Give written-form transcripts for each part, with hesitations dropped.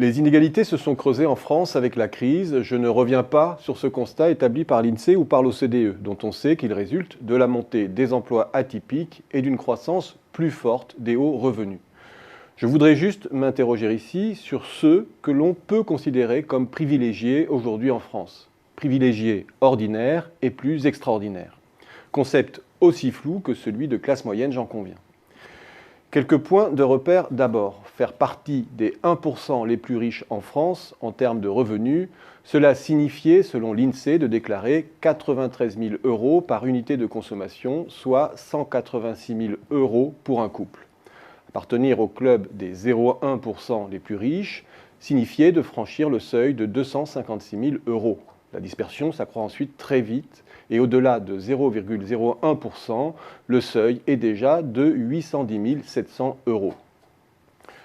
Les inégalités se sont creusées en France avec la crise. Je ne reviens pas sur ce constat établi par l'INSEE ou par l'OCDE, dont on sait qu'il résulte de la montée des emplois atypiques et d'une croissance plus forte des hauts revenus. Je voudrais juste m'interroger ici sur ceux que l'on peut considérer comme privilégiés aujourd'hui en France. Privilégiés ordinaires et plus extraordinaires. Concept aussi flou que celui de classe moyenne, j'en conviens. Quelques points de repère d'abord. Faire partie des 1% les plus riches en France en termes de revenus, cela signifiait, selon l'INSEE, de déclarer 93 000 € par unité de consommation, soit 186 000 € pour un couple. Appartenir au club des 0,1% les plus riches signifiait de franchir le seuil de 256 000 €. La dispersion s'accroît ensuite très vite et au-delà de 0,01%, le seuil est déjà de 810 700 €.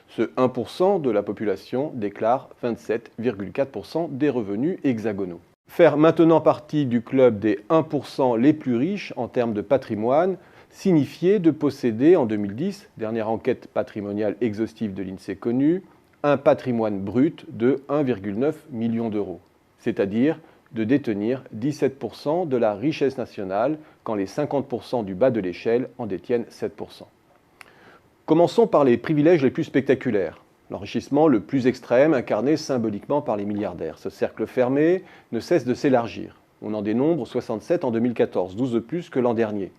Ce 1% de la population déclare 27,4% des revenus hexagonaux. Faire maintenant partie du club des 1% les plus riches en termes de patrimoine signifiait de posséder en 2010, dernière enquête patrimoniale exhaustive de l'INSEE connue, un patrimoine brut de 1,9 million d'euros, c'est-à-dire de détenir 17% de la richesse nationale quand les 50% du bas de l'échelle en détiennent 7%. Commençons par les privilèges les plus spectaculaires. L'enrichissement le plus extrême incarné symboliquement par les milliardaires. Ce cercle fermé ne cesse de s'élargir. On en dénombre 67 en 2014, 12 de plus que l'an dernier.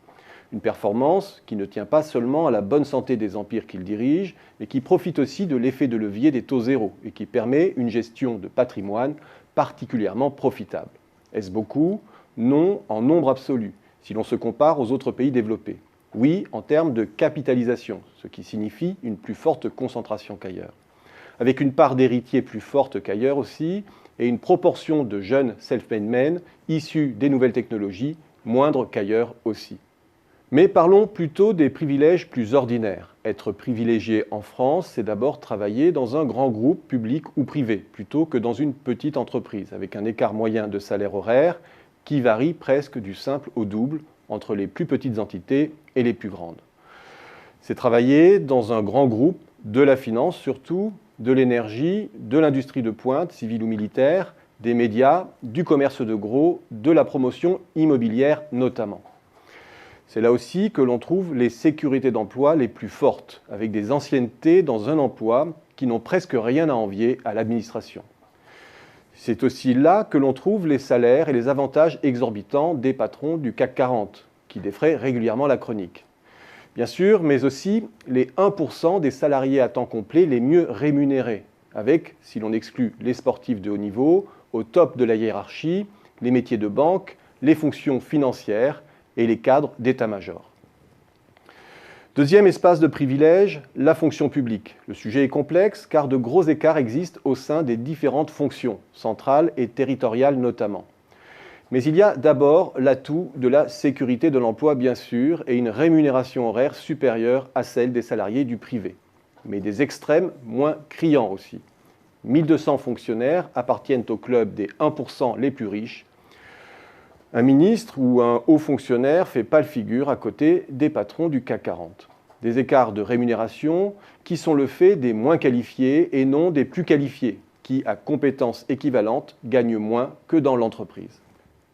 Une performance qui ne tient pas seulement à la bonne santé des empires qu'ils dirigent, mais qui profite aussi de l'effet de levier des taux zéro et qui permet une gestion de patrimoine particulièrement profitable. Est-ce beaucoup? Non, en nombre absolu, si l'on se compare aux autres pays développés. Oui, en termes de capitalisation, ce qui signifie une plus forte concentration qu'ailleurs. Avec une part d'héritiers plus forte qu'ailleurs aussi, et une proportion de jeunes self-made men issus des nouvelles technologies moindre qu'ailleurs aussi. Mais parlons plutôt des privilèges plus ordinaires. Être privilégié en France, c'est d'abord travailler dans un grand groupe public ou privé, plutôt que dans une petite entreprise, avec un écart moyen de salaire horaire qui varie presque du simple au double entre les plus petites entités et les plus grandes. C'est travailler dans un grand groupe de la finance surtout, de l'énergie, de l'industrie de pointe, civile ou militaire, des médias, du commerce de gros, de la promotion immobilière notamment. C'est là aussi que l'on trouve les sécurités d'emploi les plus fortes, avec des anciennetés dans un emploi qui n'ont presque rien à envier à l'administration. C'est aussi là que l'on trouve les salaires et les avantages exorbitants des patrons du CAC 40, qui défraient régulièrement la chronique. Bien sûr, mais aussi les 1% des salariés à temps complet les mieux rémunérés, avec, si l'on exclut les sportifs de haut niveau, au top de la hiérarchie, les métiers de banque, les fonctions financières, et les cadres d'état-major. Deuxième espace de privilège, la fonction publique. Le sujet est complexe car de gros écarts existent au sein des différentes fonctions, centrales et territoriales notamment. Mais il y a d'abord l'atout de la sécurité de l'emploi bien sûr et une rémunération horaire supérieure à celle des salariés du privé. Mais des extrêmes moins criants aussi. 1200 fonctionnaires appartiennent au club des 1% les plus riches. Un ministre ou un haut fonctionnaire fait pâle figure à côté des patrons du CAC 40. Des écarts de rémunération qui sont le fait des moins qualifiés et non des plus qualifiés, qui, à compétences équivalentes, gagnent moins que dans l'entreprise.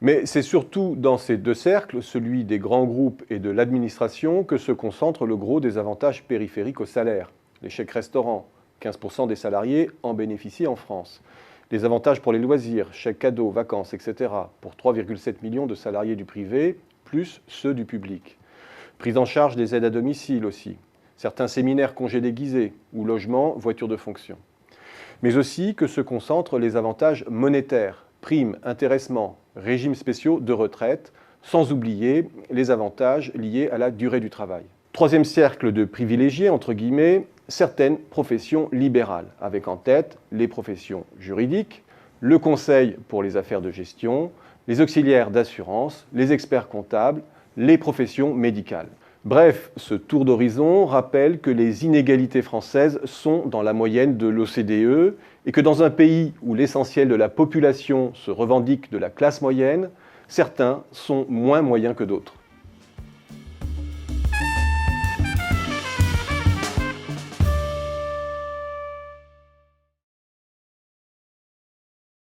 Mais c'est surtout dans ces deux cercles, celui des grands groupes et de l'administration, que se concentre le gros des avantages périphériques au salaire. Les chèques restaurants, 15% des salariés en bénéficient en France. Les avantages pour les loisirs, chèques cadeaux, vacances, etc. pour 3,7 millions de salariés du privé, plus ceux du public. Prise en charge des aides à domicile aussi. Certains séminaires congés déguisés ou logements, voitures de fonction. Mais aussi que se concentrent les avantages monétaires, primes, intéressements, régimes spéciaux de retraite, sans oublier les avantages liés à la durée du travail. Troisième cercle de privilégiés, entre guillemets, certaines professions libérales, avec en tête les professions juridiques, le conseil pour les affaires de gestion, les auxiliaires d'assurance, les experts comptables, les professions médicales. Bref, ce tour d'horizon rappelle que les inégalités françaises sont dans la moyenne de l'OCDE et que dans un pays où l'essentiel de la population se revendique de la classe moyenne, certains sont moins moyens que d'autres.